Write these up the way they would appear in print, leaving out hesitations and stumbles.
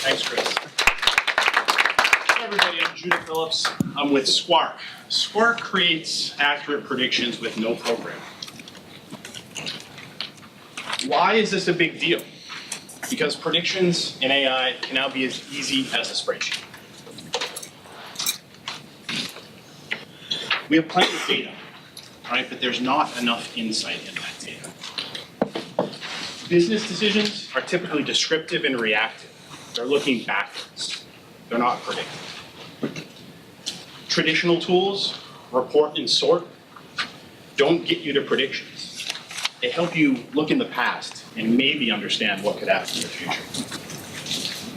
Thanks, Chris. Hi, everybody. I'm Phillips. I'm with Squark. Squark creates accurate predictions with no program. Why is this a big deal? Because predictions in AI can now be as easy as a spreadsheet. We have plenty of data, right? But there's not enough insight in that data. Business decisions are typically descriptive and reactive. They're looking backwards. They're not predictive. Traditional tools, report and sort, don't get you to predictions. They help you look in the past and maybe understand what could happen in the future.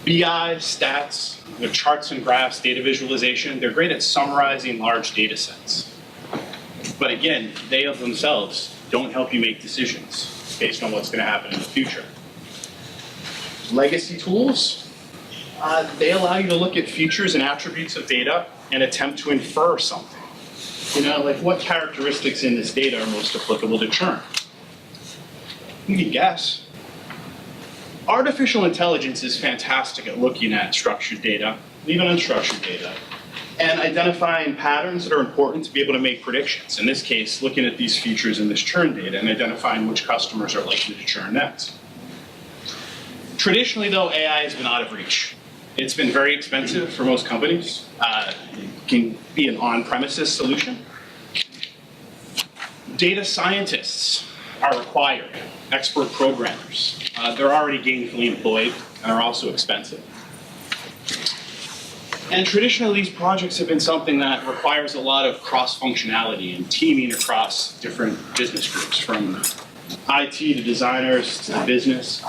BI, stats, charts and graphs, data visualization, they're great at summarizing large data sets. But again, they of themselves don't help you make decisions based on what's going to happen in the future. Legacy tools, they allow you to look at features and attributes of data and attempt to infer something. Like what characteristics in this data are most applicable to churn? You can guess. Artificial intelligence is fantastic at looking at structured data, even unstructured data, and identifying patterns that are important to be able to make predictions. In this case, looking at these features in this churn data and identifying which customers are likely to churn next. Traditionally, though, AI has been out of reach. It's been very expensive for most companies. It can be an on-premises solution. Data scientists are required, expert programmers. They're already gainfully employed and are also expensive. And traditionally, these projects have been something that requires a lot of cross-functionality and teaming across different business groups, from IT to designers to the business.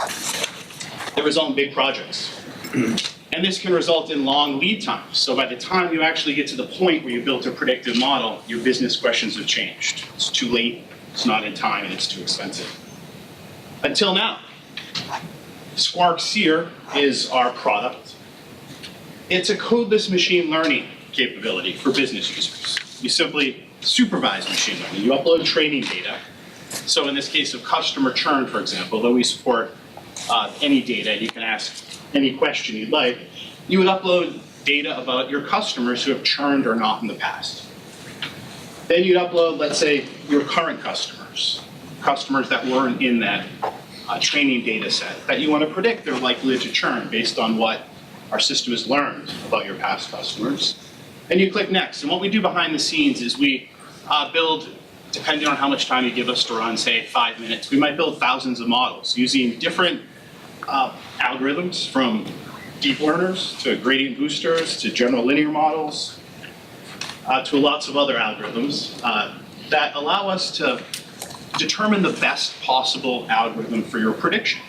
They result in big projects. And this can result in long lead times. So by the time you actually get to the point where you built a predictive model, your business questions have changed. It's too late, it's not in time, and it's too expensive. Until now. Squark Seer is our product. It's a codeless machine learning capability for business users. You simply supervise machine learning. You upload training data. So in this case of customer churn, for example, though we support any data, you can ask any question you'd like, you would upload data about your customers who have churned or not in the past. Then you'd upload, let's say, your current customers that weren't in that training data set that you want to predict they're likely to churn based on what our system has learned about your past customers. And you click next. And what we do behind the scenes is we build, depending on how much time you give us to run, say 5 minutes, we might build thousands of models using different algorithms, from deep learners to gradient boosters to general linear models to lots of other algorithms that allow us to determine the best possible algorithm for your prediction.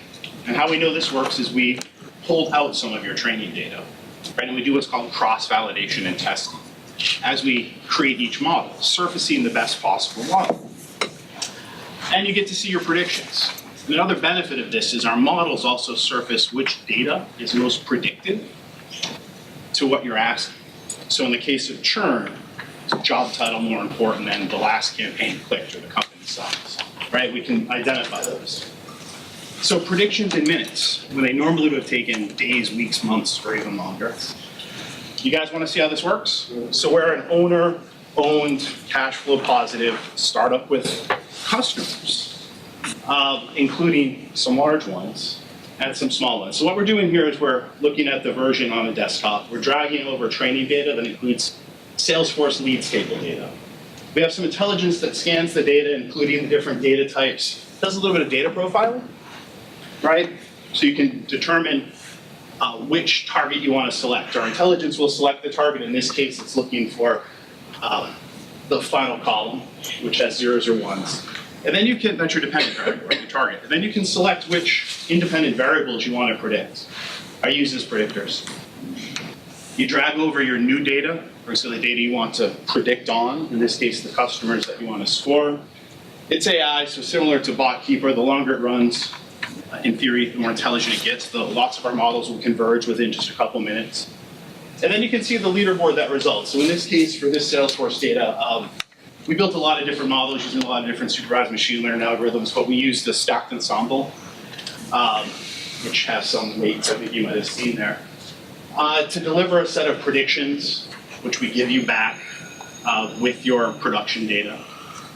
And how we know this works is we pull out some of your training data, right? And we do what's called cross-validation and testing as we create each model, surfacing the best possible model. And you get to see your predictions. Another benefit of this is our models also surface which data is most predictive to what you're asking. So in the case of churn, is a job title more important than the last campaign clicked or the company size, right? We can identify those. So predictions in minutes, when they normally would have taken days, weeks, months, or even longer. You guys want to see how this works? So we're an owner-owned, cash flow positive startup with customers. Including some large ones and some small ones. So what we're doing here is we're looking at the version on the desktop. We're dragging over training data that includes Salesforce leads table data. We have some intelligence that scans the data, including the different data types, does a little bit of data profiling, right? So you can determine which target you want to select. Our intelligence will select the target. In this case, it's looking for the final column, which has zeros or ones. And then you can, that's your dependent variable, right, your target. And then you can select which independent variables you want to predict. I use as predictors. You drag over your new data, or so the data you want to predict on, in this case, the customers that you want to score. It's AI, so similar to BotKeeper, the longer it runs, in theory, the more intelligent it gets. Lots of our models will converge within just a couple minutes. And then you can see the leaderboard that results. So in this case, for this Salesforce data, we built a lot of different models using a lot of different supervised machine learning algorithms, but we used the stacked ensemble, which has some weights I think you might have seen there. to deliver a set of predictions, which we give you back with your production data.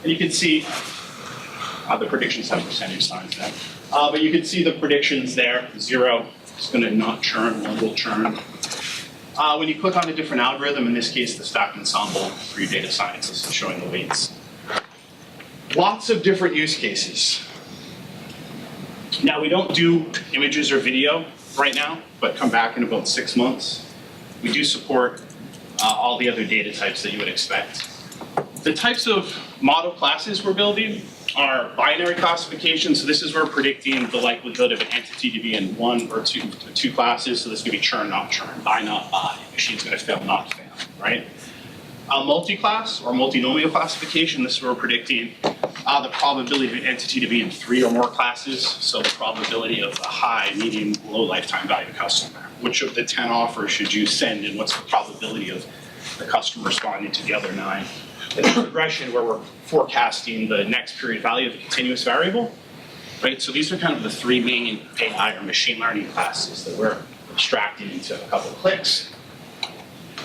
And you can see the predictions have percentage signs there. But you can see the predictions there. 0 is going to not churn, 1 will churn. When you click on a different algorithm, in this case the stack ensemble for your data scientists is showing the weights. Lots of different use cases. Now we don't do images or video right now, but come back in about 6 months. We do support all the other data types that you would expect. The types of model classes we're building are binary classification. So this is where we're predicting the likelihood of an entity to be in 1 or 2 classes. So this could be churn, not churn, buy, not buy, machine's going to fail, not fail, right? Multi-class or multinomial classification, this is where we're predicting the probability of an entity to be in 3 or more classes. So the probability of a high, medium, low lifetime value customer. Which of the 10 offers should you send, and what's the probability of the customer responding to the other 9? And the regression where we're forecasting the next period value of a continuous variable, right? So these are kind of the 3 main AI or machine learning classes that we're abstracting into a couple of clicks.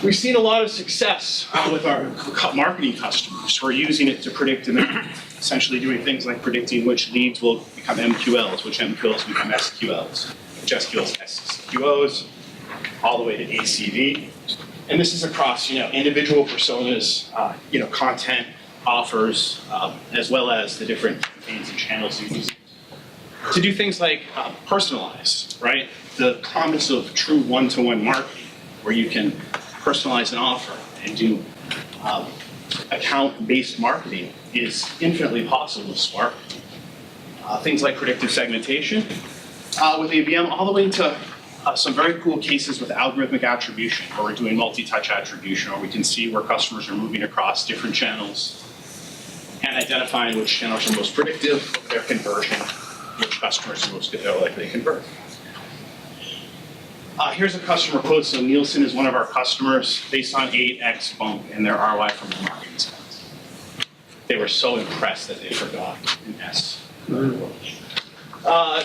We've seen a lot of success with our marketing customers who are using it to predict, and they're essentially doing things like predicting which leads will become MQLs, which MQLs become SQLs, which SQLs SQOs, all the way to ACV. And this is across, individual personas, content, offers, as well as the different campaigns and channels you use to do things like personalize, right? The promise of true one-to-one marketing, where you can personalize an offer and do account-based marketing, is infinitely possible with Squark. Things like predictive segmentation with ABM, all the way to some very cool cases with algorithmic attribution, where we're doing multi-touch attribution, or we can see where customers are moving across different channels and identifying which channels are most predictive of their conversion, which customers are most likely to convert. Here's a customer quote. So Nielsen is one of our customers, based on 8x bump in their ROI from their marketing spend. They were so impressed that they forgot an S.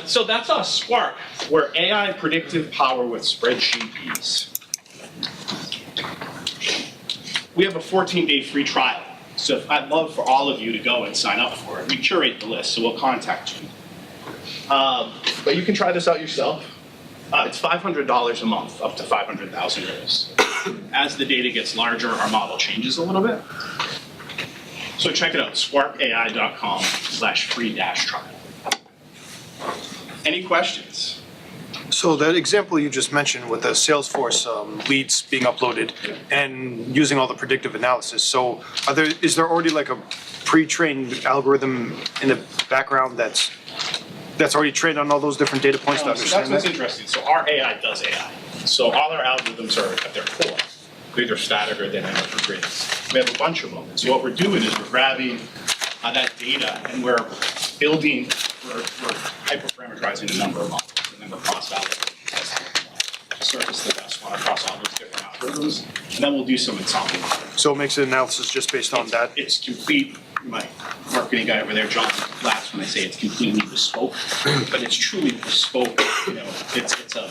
So that's us, Squark. We're AI predictive power with spreadsheet ease. We have a 14-day free trial. So I'd love for all of you to go and sign up for it. We curate the list, so we'll contact you. But you can try this out yourself. It's $500 a month, up to 500,000 rows. As the data gets larger, our model changes a little bit. So check it out, squarkai.com/free-trial. Any questions? So that example you just mentioned with the Salesforce leads being uploaded and using all the predictive analysis. So is there already like a pre-trained algorithm in the background that's already trained on all those different data points to understand so that's what's interesting. So our AI does AI. So all our algorithms are at their core. They're either static or dynamic or grids. We have a bunch of them. And so what we're doing is we're grabbing that data and we're building, we're hyperparameterizing a number of models, and then we're cross-validating to surface the best one across all those different algorithms. And then we'll do some ensemble. So it makes an analysis just based on that? It's complete. My marketing guy over there, John, laughs when I say it's completely bespoke, but it's truly bespoke. It's a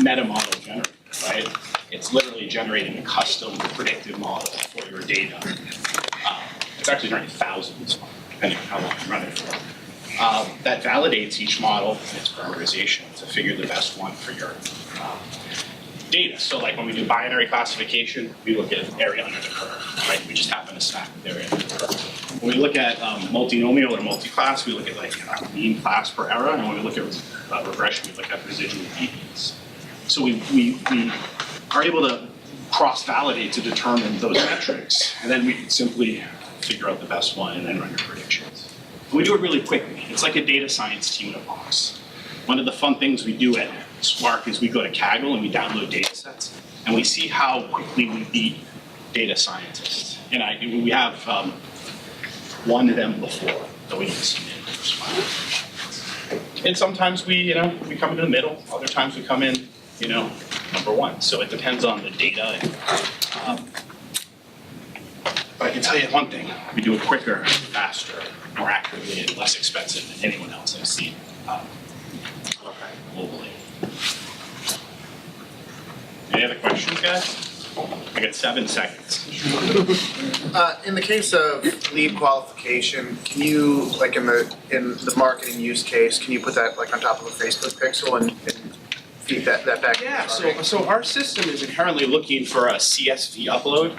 meta model generator, right? It's literally generating a custom predictive model for your data. It's actually generating thousands, depending on how long you run it for. That validates each model and its parameterization to figure the best one for your data. So like when we do binary classification, we look at area under the curve, right? We just happen to stack the area under the curve. When we look at multinomial or multi-class, we look at like mean class per error, and when we look at regression, we look at residual deviance. So we are able to cross-validate to determine those metrics, and then we can simply figure out the best one and then run your predictions. And we do it really quickly. It's like a data science team in a box. One of the fun things we do at Squark is we go to Kaggle and we download data sets, and we see how quickly we beat data scientists. And we have one of them before that we can submit. And sometimes we come in the middle. Other times we come in, number one. So it depends on the data. But I can tell you one thing: we do it quicker, faster, more accurately, and less expensive than anyone else I've seen globally. Any other questions? questions, guys? I got 7 seconds. In the case of lead qualification, can you, like in the marketing use case, can you put that like on top of a Facebook pixel and feed that back? Yeah, so our system is inherently looking for a CSV upload.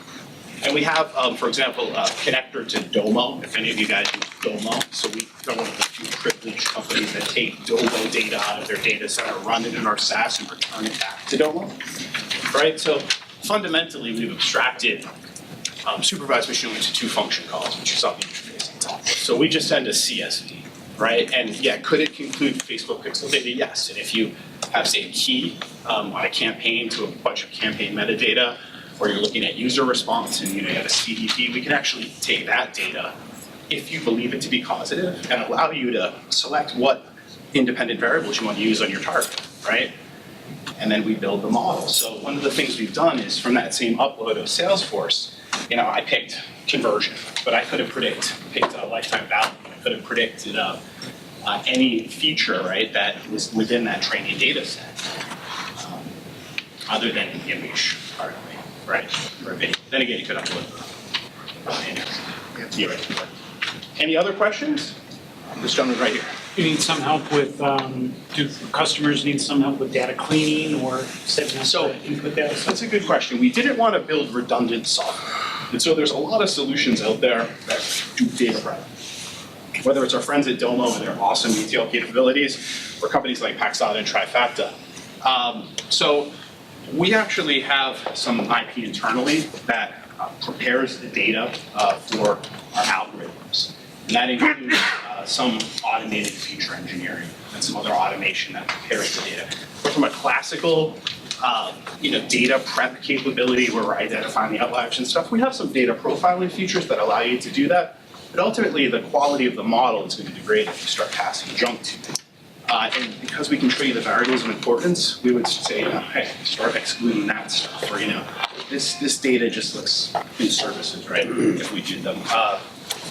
And we have, for example, a connector to Domo, if any of you guys use Domo. So we're one of the few privileged companies that take Domo data out of their data center, run it in our SaaS, and return it back to Domo, right? So fundamentally, we've abstracted supervised machine learning to 2 function calls, which you saw the interface on top of. So we just send a CSV, right? And yeah, could it include Facebook pixel data? Yes. And if you have, say, a key on a campaign to a bunch of campaign metadata, or you're looking at user response and you have a CDP, we can actually take that data, if you believe it to be causative, and allow you to select what independent variables you want to use on your target, right? And then we build the model. So one of the things we've done is from that same upload of Salesforce, I picked conversion, but I could have picked a lifetime value. I could have predicted any feature, right, that was within that training data set, other than an image, part of it, right, or a video. Then again, you could upload theoretically. Any other questions? This gentleman right here. You need some help with, do customers need some help with data cleaning or setting up So, the input data? That's a good question. We didn't want to build redundant software. And so there's a lot of solutions out there that do data prep. Whether it's our friends at Domo and their awesome ETL capabilities, or companies like Paxata and Trifacta. So we actually have some IP internally that prepares the data for our algorithms. And that includes some automated feature engineering and some other automation that prepares the data. But from a classical data prep capability where we're identifying the outliers and stuff, we have some data profiling features that allow you to do that. But ultimately, the quality of the model is going to degrade if you start passing junk to it. And because we can show you the variables of importance, we would say, hey, start excluding that stuff. Or, this data just looks in services, right? If we do them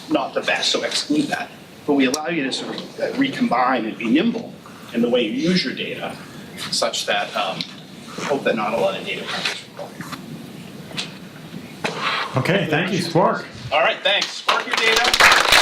not the best, so exclude that. But we allow you to sort of recombine and be nimble in the way you use your data, such that hope that not a lot of data practice will go. Okay, thank you, Squark. All right, thanks. Spark your data.